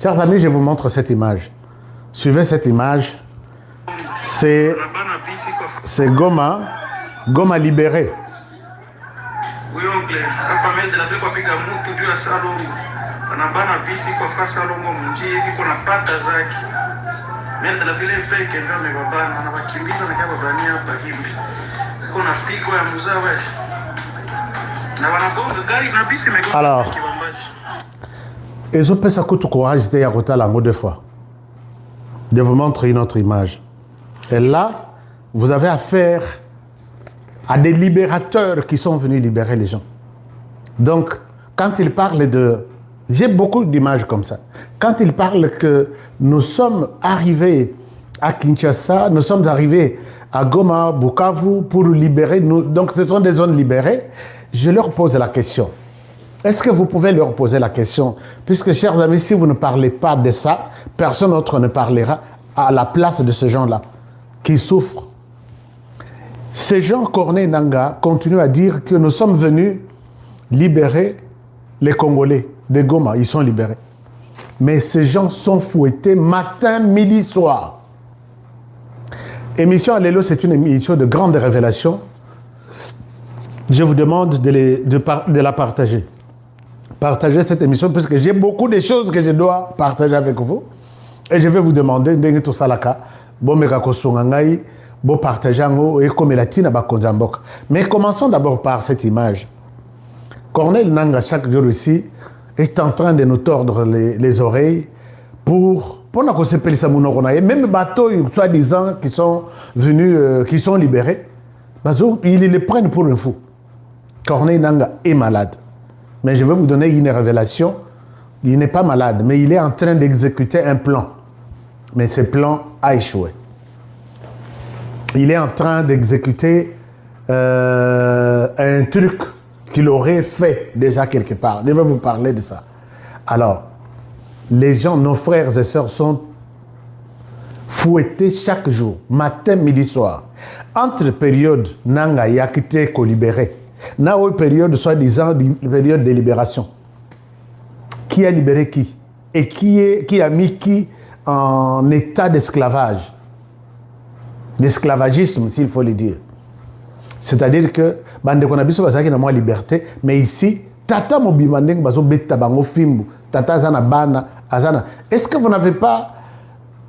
Chers amis, je vous montre cette image. Suivez cette image. C'est Goma. Goma libéré. Oui, oncle. La famille de la vie, papi, comme nous, tout Dieu a salon. On a ban à bisi, qu'on fasse salon, mon Dieu, et qu'on a pas d'azaki. Mais de la ville, il fait que l'homme est baba, on a pas kimbi, on a pas bani à bagimbi. Qu'on a pico à Moussa, wesh. Alors, et je pense que tout courage était à côté de deux fois. Je vous montre une autre image. Et là, vous avez affaire à des libérateurs qui sont venus libérer les gens. Donc, quand ils parlent de... J'ai beaucoup d'images comme ça. Quand ils parlent que nous sommes arrivés à Kinshasa, nous sommes arrivés à Goma, Bukavu pour libérer nous. Donc, ce sont des zones libérées. Je leur pose la question. Est-ce que vous pouvez leur poser la question? Puisque, chers amis, si vous ne parlez pas de ça, personne d'autre ne parlera à la place de ces gens-là qui souffrent. Ces gens, Corneille Nangaa, continuent à dire que nous sommes venus libérer les Congolais de Goma. Ils sont libérés. Mais ces gens sont fouettés matin, midi, soir. Émission Allélo, c'est une émission de grande révélation. Je vous demande de la partager. Partagez cette émission parce que j'ai beaucoup de choses que je dois partager avec vous. Et je vais vous demander, tout ça là, bon partager et comme la tina ba konzambok. Mais commençons d'abord par cette image. Corneille Nangaa chaque jour ici est en train de nous tordre les oreilles pour qu'on se pèle ça même bateaux soi-disant qui sont venus qui sont libérés, ils les prennent pour un fou. Corneille Nangaa est malade. Mais je vais vous donner une révélation. Il n'est pas malade, mais il est en train d'exécuter un plan. Mais ce plan a échoué. Il est en train d'exécuter un truc qu'il aurait fait déjà quelque part. Je vais vous parler de ça. Alors, les gens, nos frères et sœurs sont fouettés chaque jour, matin, midi, soir. Entre période Nangaa et Akité libéré, n'a eu période soi-disant période de libération. Qui a libéré qui? Et qui a mis qui en état d'esclavage? D'esclavagisme, s'il faut le dire. C'est-à-dire que, bande qu'on a besoin de la liberté, mais ici, tata mobimandeng bazo beta bango fimbu, tata zana bana, azana. Est-ce que vous n'avez pas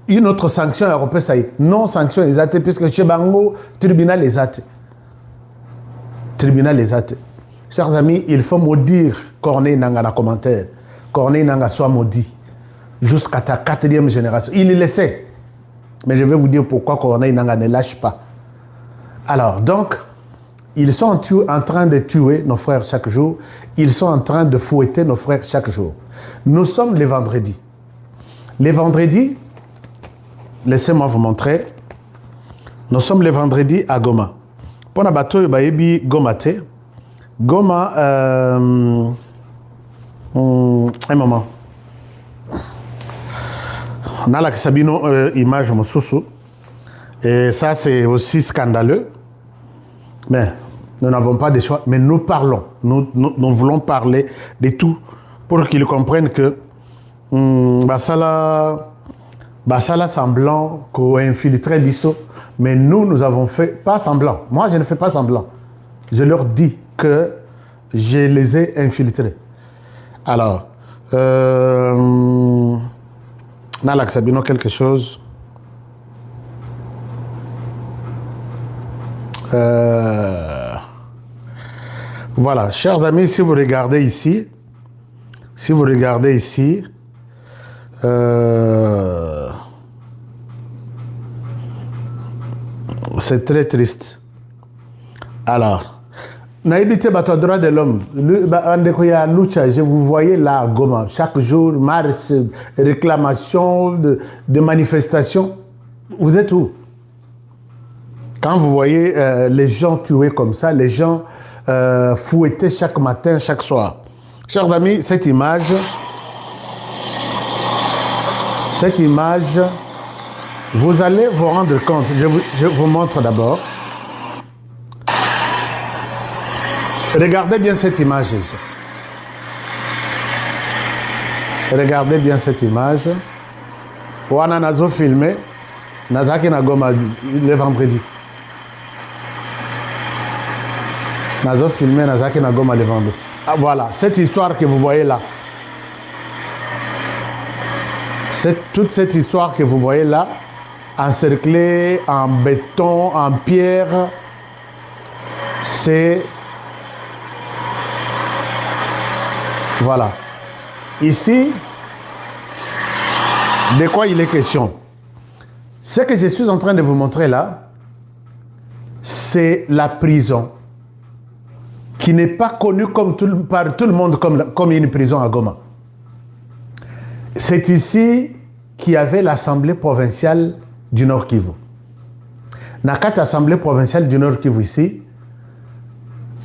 une autre sanction européenne? Non, sanction les athées, puisque chez bango, tribunal les athées. Tribunal les athées. Chers amis, il faut maudire Corneille Nangaa dans les commentaires. Corneille Nangaa soit maudit jusqu'à ta 4e génération. Il le sait. Mais je vais vous dire pourquoi Corneille Nangaa ne lâche pas. Alors, donc, ils sont en train de tuer nos frères chaque jour. Ils sont en train de fouetter nos frères chaque jour. Nous sommes les vendredis. Les vendredis, laissez-moi vous montrer. Nous sommes les vendredis à Goma. Pour la bateau, Goma te. Goma, un moment. On a la Sabino image Moussousou. Et ça, c'est aussi scandaleux. Mais nous n'avons pas de choix. Mais nous parlons. Nous voulons parler de tout pour qu'ils comprennent que Basala semblant qu'on a infiltré Bissot. Mais nous avons fait pas semblant. Moi, je ne fais pas semblant. Je leur dis que je les ai infiltrés. Alors, Nalak Sabino, quelque chose. Voilà, chers amis, si vous regardez ici, c'est très triste. Alors, Naïbité Bato droit de l'homme, vous voyez là, Goma, chaque jour, marche, réclamation, de manifestation. Vous êtes où? Quand vous voyez les gens tués comme ça, les gens fouettés chaque matin, chaque soir. Chers amis, cette image, vous allez vous rendre compte. Je vous montre d'abord. Regardez bien cette image. Regardez bien cette image. Wana nazo filmé. Nazaki na Goma le vendredi. Nazo filmé Nazaki na Goma le vendredi. Ah, voilà, cette histoire que vous voyez là. Toute cette histoire que vous voyez là, encerclée en béton, en pierre, c'est... Voilà. Ici, de quoi il est question? Ce que je suis en train de vous montrer là, c'est la prison qui n'est pas connue par tout le monde comme une prison à Goma. C'est ici qu'il y avait l'Assemblée provinciale du Nord Kivu. Dans cette Assemblée provinciale du Nord Kivu ici,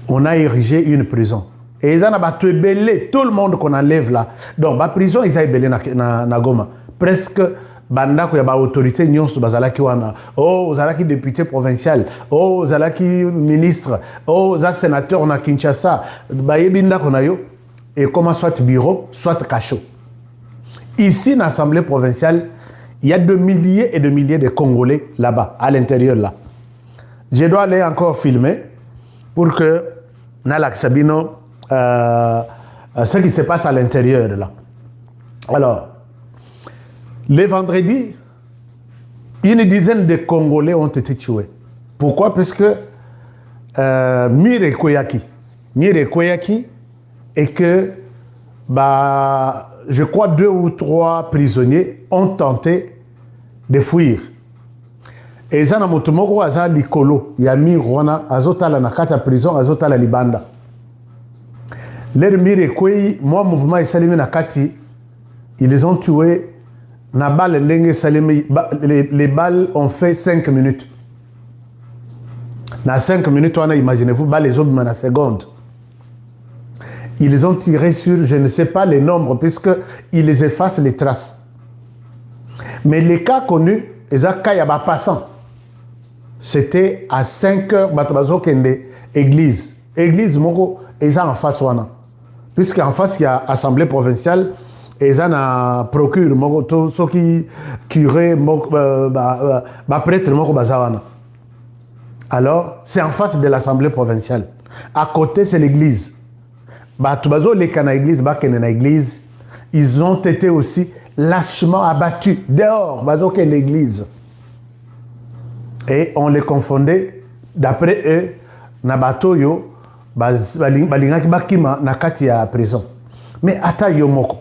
on a érigé une prison. Et ils ont belé tout le monde qu'on enlève là. Donc, la prison, ils ont belé na Goma. Presque, banda ko ya ba autorité nyonso bazalaki wana. Oh, zalaki député provincial. Oh, zalaki ministre. Oh, za sénateur na Kinshasa. Ba yebinda ko na yo. Et comment soit bureau, soit cachot. Ici, dans l'Assemblée provinciale, il y a de milliers et de milliers de Congolais là-bas, à l'intérieur là. Je dois aller encore filmer pour que Nalak Sabino, ce qui se passe à l'intérieur là. Alors, le vendredi, une dizaine de Congolais ont été tués. Pourquoi? Parce que Mire Koyaki et que je crois 2 ou 3 prisonniers ont tenté de fuir. Et ils ont motomoko aza likolo yami rwana azotala na kata prison azotala libanda. Leur mire kwei moi mouvement isalimi na kati ils les ont tués na balle ndenge salimi les balles ont fait 5 minutes. Na 5 minutes on a imaginez-vous balle les autres na seconde. Ils ont tiré sur, je ne sais pas les nombres, puisqu'ils les effacent les traces. Mais les cas connus, les cas passants, c'était à 5 heures, église. Église, ils ont en face, puisqu'en face, il y a assemblée provinciale, ils ont un procure, ceux qui curé, prêtre, alors, c'est en face de l'assemblée provinciale. À côté, c'est l'église. Ils ont été aussi lâchement abattus dehors, l'église. Et on les confondait, d'après eux, Nabatoyo, balingaki bakima nakati ya prison. Mais ata yomoko.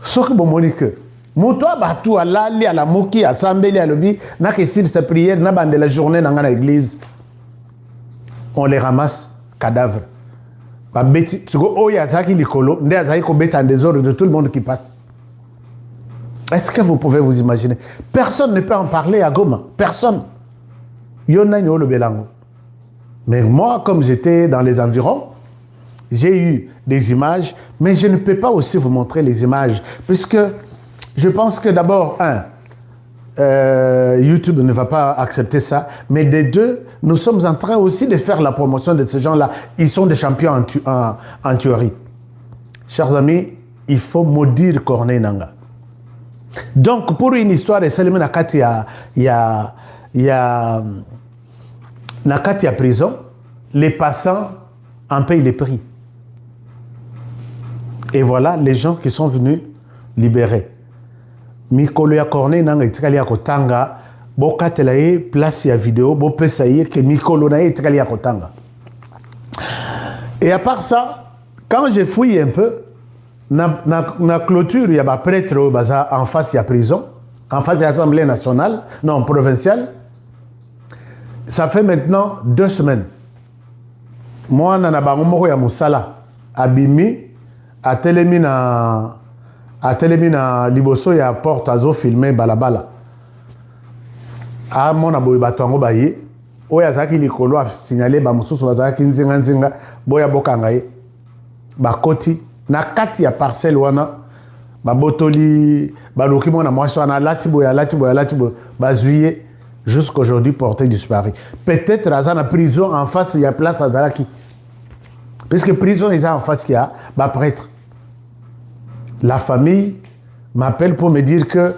Soki bomoni que moto abatu alali ala moki asambeli alobi na ke s'il se prière na bande la journée dans la église. On les ramasse cadavres. De tout le monde qui passe. Est-ce que vous pouvez vous imaginer? Personne ne peut en parler à Goma. Personne. Mais moi, comme j'étais dans les environs, j'ai eu des images, mais je ne peux pas aussi vous montrer les images, puisque je pense que d'abord, YouTube ne va pas accepter ça, mais de deux, nous sommes en train aussi de faire la promotion de ces gens-là. Ils sont des champions en tuerie. Chers amis, il faut maudire Corneille Nangaa. Donc, pour une histoire de Salim Nakati, il y a Nakati à prison, les passants en payent les prix. Et voilà les gens qui sont venus libérer. Mikolo ya Corneille Nangaa itikali ya kotanga bokatela ye place ya vidéo bopesa ye ke mikolo na ye itikali ya kotanga. Et à part ça, quand j'ai fouillé un peu na clôture il y a ba prêtre baza en face ya prison, en face de l'Assemblée nationale, non provinciale. Ça fait maintenant 2 semaines. Moi nana bango moko ya musala abimi atelemi na liboso ya porte azo filmer balabala. A mona boye bato yango baye oyo azalaki likolo a signalé bamosusu bazalaki nzinga boya bokanga ye bakoti na kati ya parcelle wana babotoli baloki mwana mwasi wana alati boye bazwi jusqu'aujourd'hui porté disparu. Peut-être aza na prison en face ya place azalaki, puisque prison eza en face ya ba prêtre. La famille m'appelle pour me dire que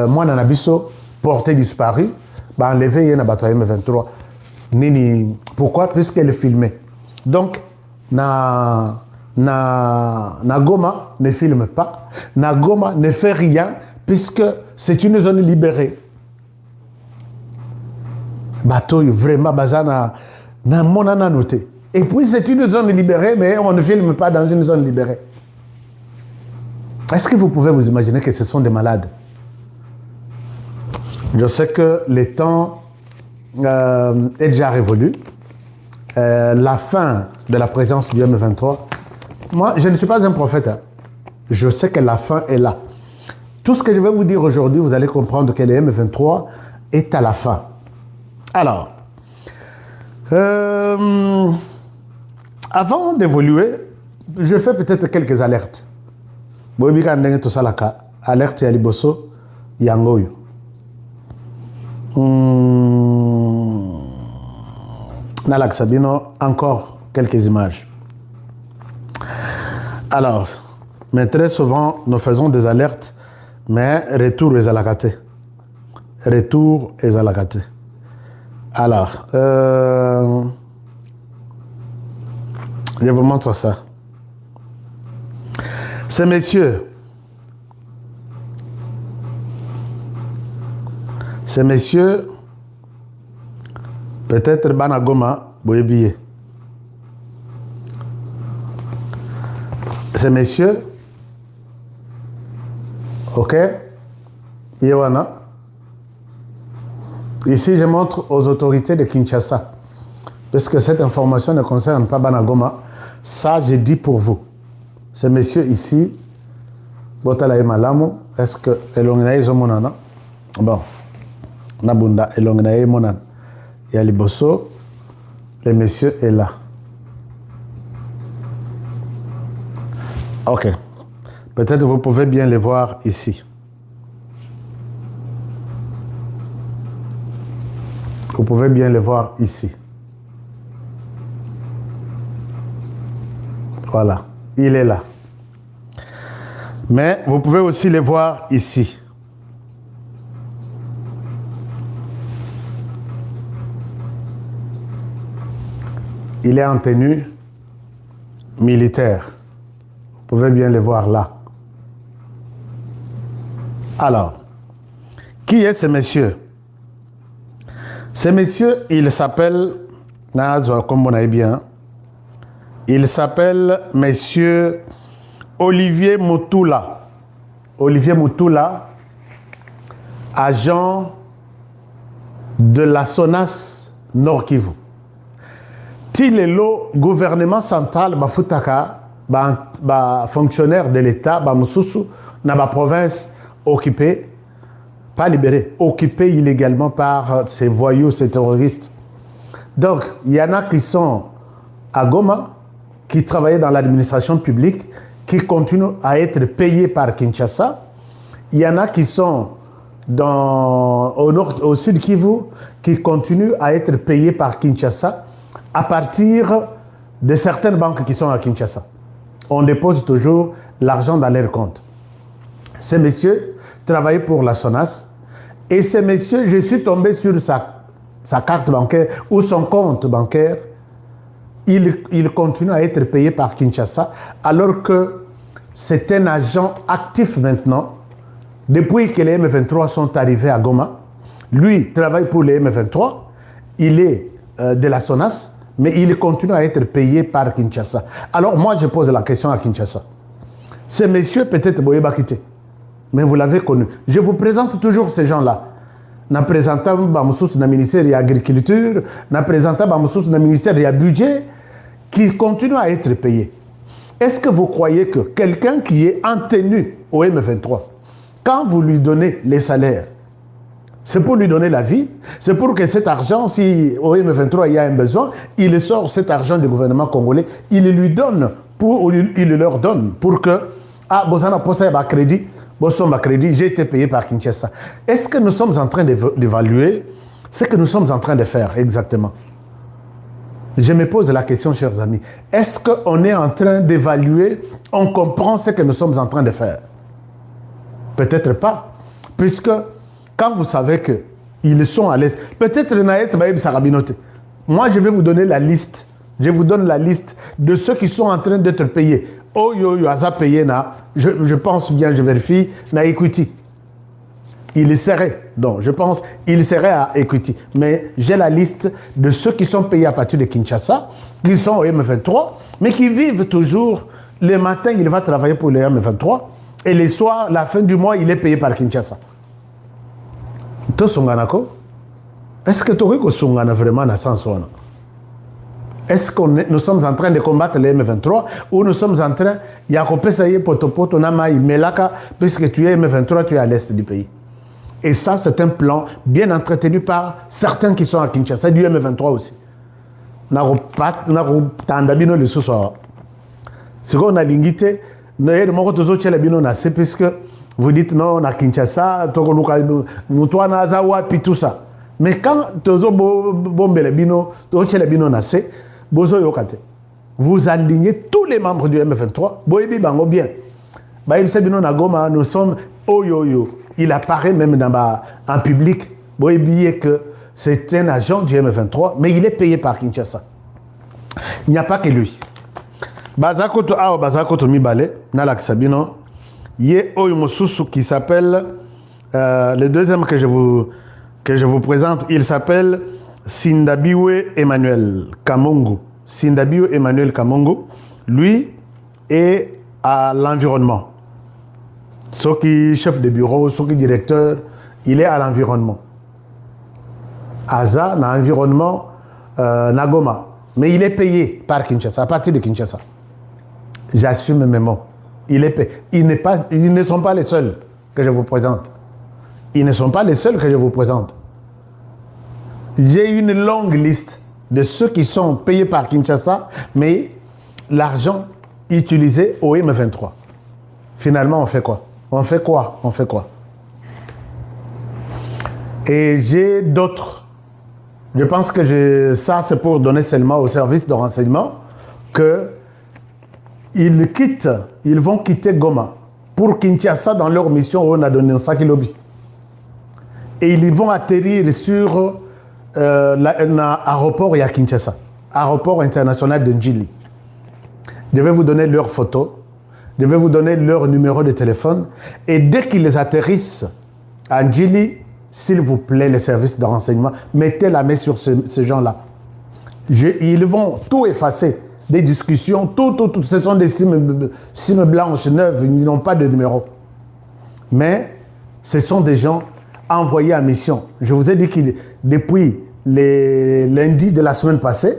moi, Nanabiso, porté disparu, bah enlevé il y a M23. Nini, pourquoi? Puisqu'elle filmait. Donc, na Goma ne filme pas, na Goma ne fait rien, puisque c'est une zone libérée. Bateau, vraiment, bazana, na monana noté. Et puis, c'est une zone libérée, mais on ne filme pas dans une zone libérée. Est-ce que vous pouvez vous imaginer que ce sont des malades? Je sais que le temps est déjà révolu. La fin de la présence du M23, moi, je ne suis pas un prophète. Hein. Je sais que la fin est là. Tout ce que je vais vous dire aujourd'hui, vous allez comprendre que le M23 est à la fin. Alors, avant d'évoluer, je fais peut-être quelques alertes. Alerte ya liboso yangoyo. Nalak Sabino, encore quelques images. Alors, mais très souvent, nous faisons des alertes, mais retour est à la gâté. Retour est à la gâté. Alors, je vous montre ça. Ces messieurs, peut-être Banagoma, Boyebiye. Ces messieurs, ok, Yewana. Ici, je montre aux autorités de Kinshasa, parce que cette information ne concerne pas Banagoma. Ça, je dis pour vous. Ces messieurs ici, Botala et Malamu, est-ce que Elongnaï Zomonana? Bon, Nabunda, Elongnaï Monan. Il y a les Bosso, le monsieur est là. Ok. Peut-être vous pouvez bien les voir ici. Vous pouvez bien les voir ici. Voilà. Il est là. Mais vous pouvez aussi les voir ici. Il est en tenue militaire. Vous pouvez bien les voir là. Alors, qui est ce monsieur? Ce monsieur, il s'appelle, comme vous avez bien, il s'appelle monsieur Olivier Moutoula. Olivier Moutoula, agent de la SONAS Nord Kivu. Tilelo, gouvernement central, Bafutaka, fonctionnaire de l'État, Moussoussou, dans la province occupée, pas libérée, occupée illégalement par ces voyous, ces terroristes. Donc, il y en a qui sont à Goma, qui travaillaient dans l'administration publique, qui continuent à être payés par Kinshasa. Il y en a qui sont au sud Kivu, qui continuent à être payés par Kinshasa à partir de certaines banques qui sont à Kinshasa. On dépose toujours l'argent dans leur compte. Ces messieurs travaillaient pour la SONAS et ces messieurs, je suis tombé sur sa carte bancaire ou son compte bancaire. Il continue à être payé par Kinshasa alors que c'est un agent actif maintenant. Depuis que les M23 sont arrivés à Goma, lui travaille pour les M23, il est de la SONAS, mais il continue à être payé par Kinshasa. Alors moi je pose la question à Kinshasa. Ces messieurs peut-être Boye Bakité, mais vous l'avez connu. Je vous présente toujours ces gens-là. Na présentant Bamoussous na ministère de l'Agriculture, na présentant Bamoussous na ministère de Budget, qui continue à être payé. Est-ce que vous croyez que quelqu'un qui est en tenue au M23, quand vous lui donnez les salaires, c'est pour lui donner la vie, c'est pour que cet argent, si au M23 il y a un besoin, il sort cet argent du gouvernement congolais, il lui donne, il leur donne pour que, Bozana Posa a crédit, Bosson a crédit, j'ai été payé par Kinshasa. Est-ce que nous sommes en train d'évaluer ce que nous sommes en train de faire exactement? Je me pose la question, chers amis, est-ce qu'on est en train d'évaluer, on comprend ce que nous sommes en train de faire? Peut-être pas, puisque quand vous savez qu'ils sont à l'aise, peut-être Naïs Baïb Sarabinote. Moi, je vais vous donner la liste. Je vous donne la liste de ceux qui sont en train d'être payés. Oh yo yo, Aza payé na, je pense bien, je vérifie, na Equity. Il serait, donc je pense, il serait à Equity. Mais j'ai la liste de ceux qui sont payés à partir de Kinshasa, qui sont au M23, mais qui vivent toujours. Le matin, il va travailler pour le M23, et les soirs, la fin du mois, il est payé par Kinshasa. Est-ce que tu as vraiment un sens? Est-ce que nous sommes en train de combattre les M23 ou nous sommes en train, puisque tu es M23, tu es à l'est du pays. Et ça, c'est un plan bien entretenu par certains qui sont à Kinshasa, du M23 aussi. Ce qu'on a l'ingité, puisque vous dites non, à Kinshasa, tout ça. Mais quand vous alignez tous les membres du M23, bien. Nous sommes il apparaît même en public que c'est un agent du M23, mais il est payé par Kinshasa. Il n'y a pas que lui. Bazakoto Mibale, Nalak Sabino, Yé Oyomosusu qui s'appelle, le deuxième que je vous présente, il s'appelle Sindabiwe Emmanuel Kamongo. Sindabiwe Emmanuel Kamongo, lui est à l'environnement. Ceux qui chef de bureau, ceux qui directeur, il est à l'environnement. Aza, dans l'environnement, Nagoma. Mais il est payé par Kinshasa, à partir de Kinshasa. J'assume mes mots. Il est payé. Ils ne sont pas les seuls que je vous présente. Ils ne sont pas les seuls que je vous présente. J'ai une longue liste de ceux qui sont payés par Kinshasa, mais l'argent utilisé au M23. Finalement, on fait quoi? On fait quoi? On fait quoi? Et j'ai d'autres. Je pense que ça, c'est pour donner seulement au service de renseignement que ils vont quitter Goma pour Kinshasa dans leur mission où on a donné un sac lobby. Et ils vont atterrir sur l'aéroport à Kinshasa, aéroport international de Njili. Je vais vous donner leurs photos, je vais vous donner leur numéro de téléphone. Et dès qu'ils atterrissent à Njili, s'il vous plaît, les services de renseignement, mettez la main sur ces gens-là. Ils vont tout effacer. Des discussions, tout. Ce sont des cimes blanches, neuves, ils n'ont pas de numéro. Mais ce sont des gens envoyés à mission. Je vous ai dit que depuis les lundis de la semaine passée,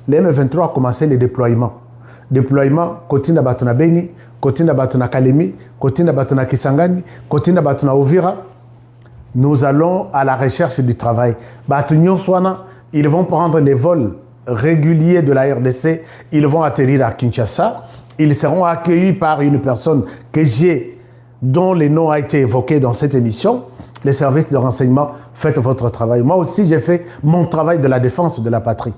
les M23 a commencé les déploiements. Déploiement, Kotina Batuna Beni, Kotina Batuna Kalemi, Kotina Batuna Kisangani, Kotina Batuna Ovira. Nous allons à la recherche du travail. Batunyon Swana, ils vont prendre les vols réguliers de la RDC, ils vont atterrir à Kinshasa. Ils seront accueillis par une personne dont le nom a été évoqué dans cette émission. Les services de renseignement, faites votre travail. Moi aussi, j'ai fait mon travail de la défense de la patrie.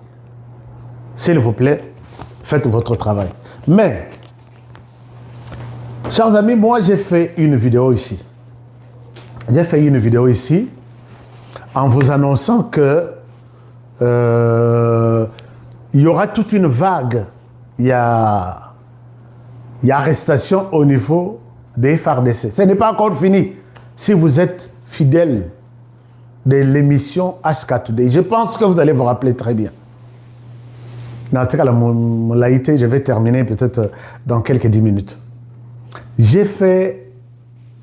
S'il vous plaît, faites votre travail. Mais, chers amis, moi j'ai fait une vidéo ici. J'ai fait une vidéo ici en vous annonçant que il y aura toute une vague. Il y a arrestation au niveau des FARDC. Ce n'est pas encore fini. Si vous êtes fidèle de l'émission HK2D, je pense que vous allez vous rappeler très bien. En tout cas, mon laïté, je vais terminer peut-être dans quelques 10 minutes. J'ai fait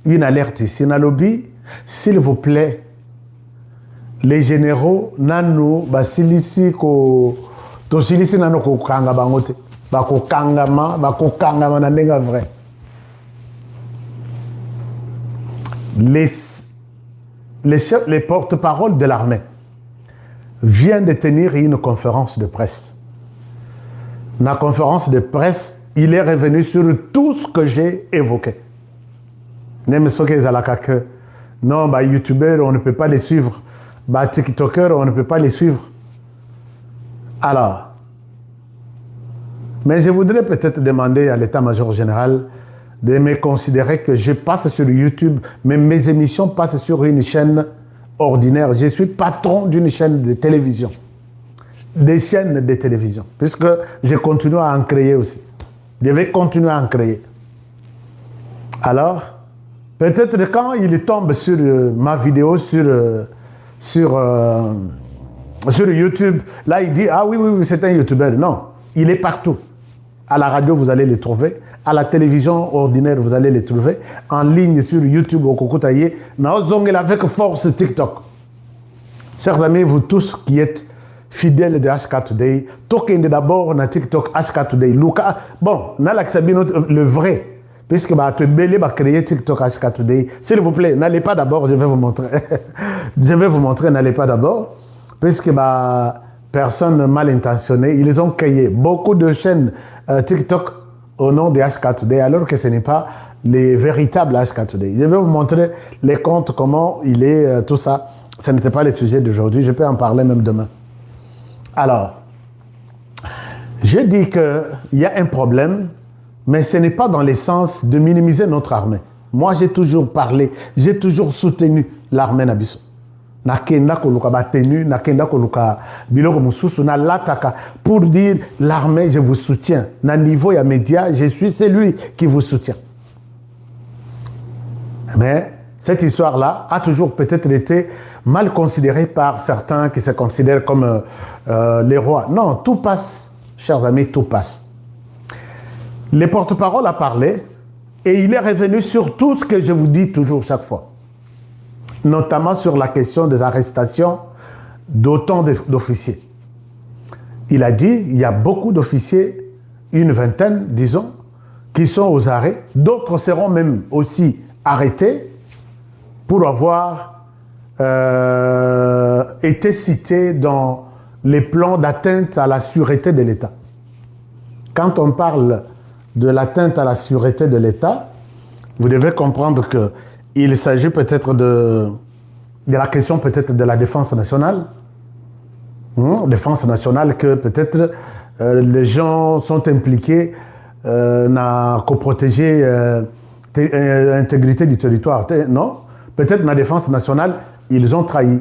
une alerte ici. Nalobi, s'il vous plaît, les généraux, nano, basilisi ko, tosilisi nano ko kanga bangote, bako kangama nanenga vrai. Les porte-paroles de l'armée viennent de tenir une conférence de presse. La conférence de presse, il est revenu sur tout ce que j'ai évoqué. Même ceux qui que non, bah, youtubeurs, on ne peut pas les suivre. Bah, TikTokers, on ne peut pas les suivre. Alors, Mais je voudrais peut-être demander à l'état-major général de me considérer que je passe sur YouTube, mais mes émissions passent sur une chaîne ordinaire. Je suis patron d'une chaîne de télévision. Des chaînes de télévision. Puisque je continue à en créer aussi. Je vais continuer à en créer. Alors, peut-être quand il tombe sur ma vidéo sur YouTube, là il dit « Ah oui, c'est un YouTuber ». Non, il est partout. À la radio, vous allez les trouver. À la télévision ordinaire, vous allez les trouver. En ligne sur YouTube, au Kokotaye. Avec force TikTok. Chers amis, vous tous qui êtes fidèles de HK Today, toquez d'abord na TikTok HK Today. Luca, bon, le vrai. Puisque tu es belé à créer TikTok HK Today. S'il vous plaît, n'allez pas d'abord, je vais vous montrer. Je vais vous montrer, n'allez pas d'abord. Puisque personne mal intentionnée, ils ont créé beaucoup de chaînes TikTok au nom de HK Today, alors que ce n'est pas les véritables HK Today. Je vais vous montrer les comptes, comment il est, tout ça. Ce n'était pas le sujet d'aujourd'hui, je peux en parler même demain. Alors, je dis qu'il y a un problème, mais ce n'est pas dans le sens de minimiser notre armée. Moi, j'ai toujours parlé, j'ai toujours soutenu l'armée Nabiso. Nakenda koluka batenu, nakenda koluka biloko mususu na lataka pour dire l'armée je vous soutiens. Na niveau ya média, je suis celui qui vous soutient. Mais cette histoire-là a toujours peut-être été mal considérée par certains qui se considèrent comme les rois. Non, tout passe, chers amis, tout passe. Le porte-parole a parlé et il est revenu sur tout ce que je vous dis toujours chaque fois. Notamment sur la question des arrestations d'autant d'officiers. Il a dit il y a beaucoup d'officiers, une vingtaine, disons, qui sont aux arrêts. D'autres seront même aussi arrêtés pour avoir été cités dans les plans d'atteinte à la sûreté de l'État. Quand on parle de l'atteinte à la sûreté de l'État, vous devez comprendre que il s'agit peut-être de la question peut-être de la défense nationale. Défense nationale que peut-être les gens sont impliqués à protéger l'intégrité du territoire. Non, peut-être la défense nationale, ils ont trahi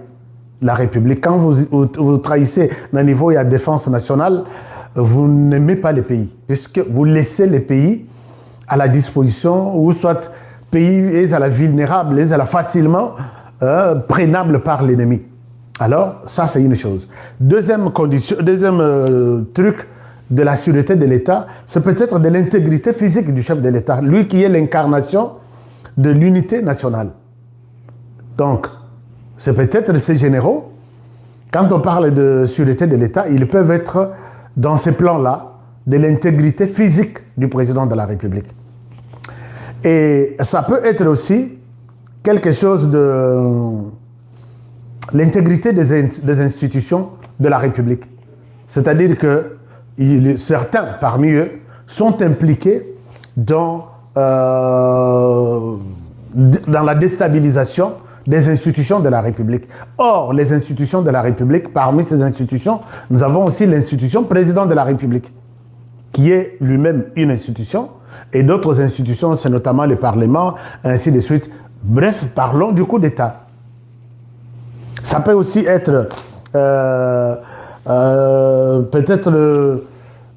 la République. Quand vous trahissez au niveau de la défense nationale, vous n'aimez pas les pays, puisque vous laissez les pays à la disposition, ou soit pays à la vulnérable, à la facilement prenable par l'ennemi. Alors, ça c'est une chose. Deuxième condition, deuxième truc de la sûreté de l'État, c'est peut-être de l'intégrité physique du chef de l'État, lui qui est l'incarnation de l'unité nationale. Donc, c'est peut-être ces généraux, quand on parle de sûreté de l'État, ils peuvent être dans ces plans-là de l'intégrité physique du président de la République. Et ça peut être aussi quelque chose de l'intégrité des institutions de la République. C'est-à-dire que certains parmi eux sont impliqués dans la déstabilisation des institutions de la République. Or, les institutions de la République, parmi ces institutions, nous avons aussi l'institution président de la République, qui est lui-même une institution, et d'autres institutions, c'est notamment le Parlement, ainsi de suite. Bref, parlons du coup d'État. Ça peut aussi être peut-être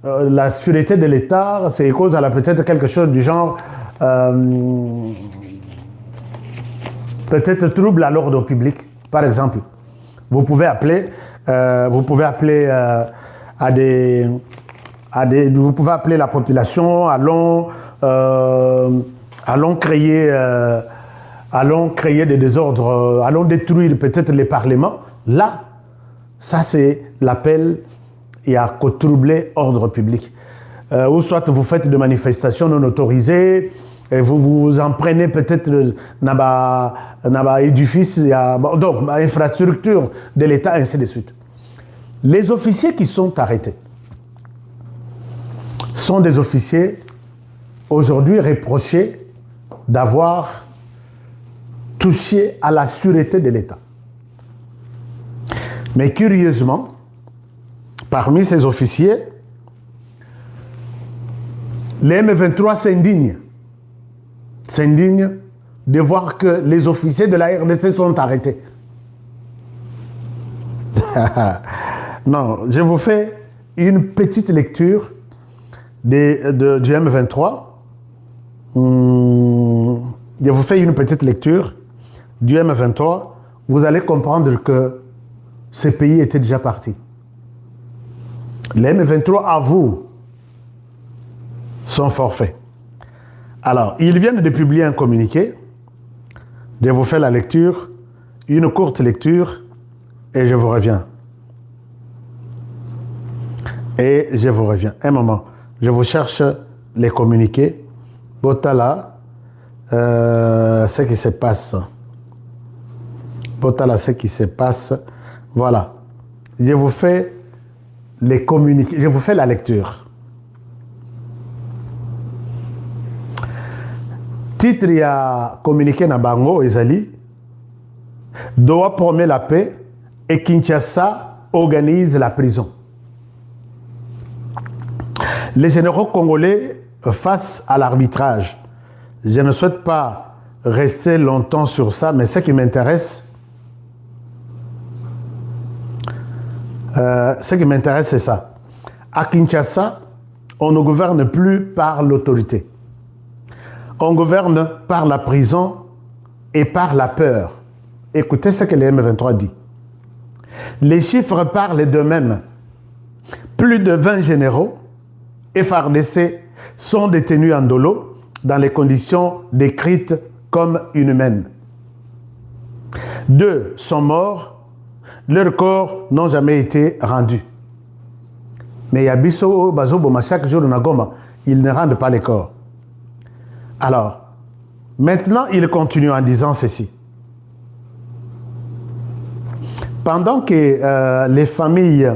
la sûreté de l'État, c'est cause à peut-être quelque chose du genre peut-être trouble à l'ordre public, par exemple. Vous pouvez appeler vous pouvez appeler la population, allons créer des désordres, allons détruire peut-être les parlements. Là, ça c'est l'appel à troubler l'ordre public. Ou soit vous faites des manifestations non autorisées, et vous vous en prenez peut-être dans l'édifice, donc infrastructure de l'État, ainsi de suite. Les officiers qui sont arrêtés sont des officiers aujourd'hui reprochés d'avoir touché à la sûreté de l'État. Mais curieusement, parmi ces officiers, Les M23 s'indignent de voir que les officiers de la RDC sont arrêtés. Non, je vous fais une petite lecture du M23. Je vous fais une petite lecture du M23. Vous allez comprendre que ce pays était déjà parti. Les M23 avouent son forfait. Alors, ils viennent de publier un communiqué. Je vous fais la lecture, une courte lecture, et je vous reviens. Et je vous reviens. Un moment, je vous cherche les communiqués. Botala, ce qui se passe. Botala, ce qui se passe. Voilà. Je vous fais les communiqués, je vous fais la lecture. Titre, il y a communiqué na Bango, Ezali. Doha promet la paix et Kinshasa organise la prison. Les généraux congolais face à l'arbitrage. Je ne souhaite pas rester longtemps sur ça, mais ce qui m'intéresse, c'est ça. À Kinshasa, on ne gouverne plus par l'autorité. On gouverne par la prison et par la peur. Écoutez ce que le M23 dit. Les chiffres parlent d'eux-mêmes. Plus de 20 généraux FARDC sont détenus en dolo dans les conditions décrites comme inhumaines. 2 sont morts, leurs corps n'ont jamais été rendus. Mais Yabiso Bazoboma, chaque jour na Goma, ils ne rendent pas les corps. Alors, maintenant, il continue en disant ceci. Pendant que les familles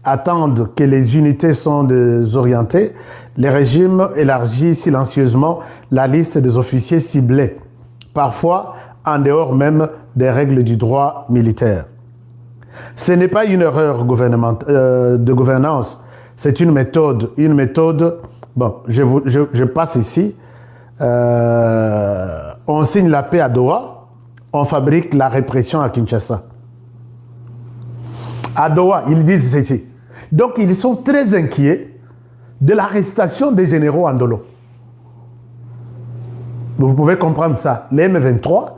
attendent que les unités sont désorientées, le régime élargit silencieusement la liste des officiers ciblés, parfois en dehors même des règles du droit militaire. Ce n'est pas une erreur de gouvernance, c'est une méthode. Bon, je passe ici. On signe la paix à Doha, on fabrique la répression à Kinshasa. À Doha, ils disent ceci. Donc, ils sont très inquiets de l'arrestation des généraux en dolo. Vous pouvez comprendre ça. Les M23,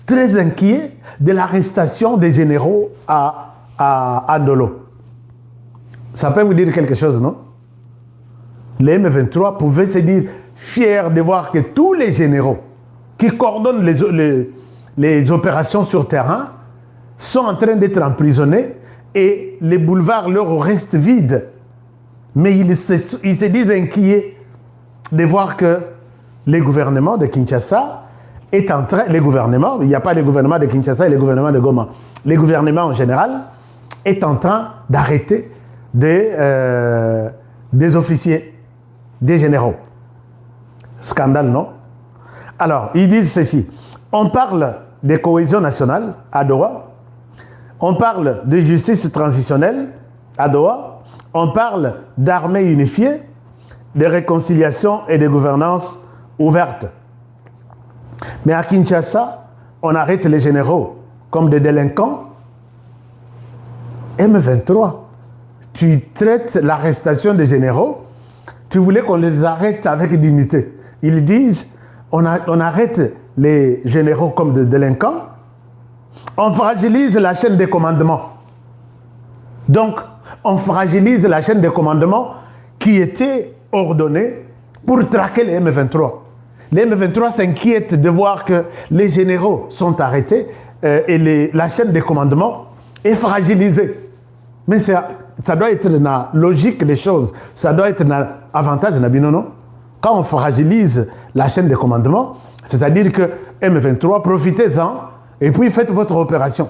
très inquiets de l'arrestation des généraux à dolo. Ça peut vous dire quelque chose, non? Les M23 pouvaient se dire fiers de voir que tous les généraux qui coordonnent les opérations sur terrain sont en train d'être emprisonnés et les boulevards leur restent vides. Mais ils se disent inquiets de voir que le gouvernement de Kinshasa est en train... Les gouvernements, il n'y a pas le gouvernement de Kinshasa et le gouvernement de Goma. Le gouvernement en général est en train d'arrêter des officiers, des généraux. Scandale, non? Alors, ils disent ceci. On parle de cohésion nationale à Doha. On parle de justice transitionnelle à Doha. On parle d'armée unifiée, de réconciliation et de gouvernance ouverte. Mais à Kinshasa, on arrête les généraux comme des délinquants. M23, tu traites l'arrestation des généraux, tu voulais qu'on les arrête avec dignité. Ils disent, on arrête les généraux comme des délinquants, on fragilise la chaîne de commandement. Donc, on fragilise la chaîne de commandement qui était ordonnée pour traquer les M23. Les M23 s'inquiètent de voir que les généraux sont arrêtés et la chaîne de commandement est fragilisée. Mais ça doit être la logique des choses. Ça doit être l'avantage de non. Quand on fragilise la chaîne de commandement, c'est-à-dire que M23, profitez-en et puis faites votre opération.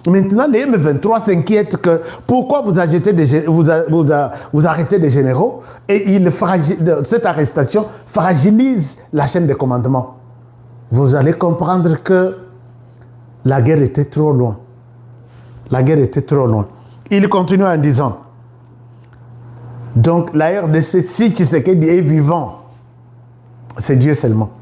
Maintenant, les M23 s'inquiètent que pourquoi vous arrêtez des généraux et cette arrestation fragilise la chaîne de commandement. Vous allez comprendre que la guerre était trop loin. La guerre était trop loin. Il continue en disant, donc la RDC, si Tshisekedi est vivant, C'est Dieu seulement.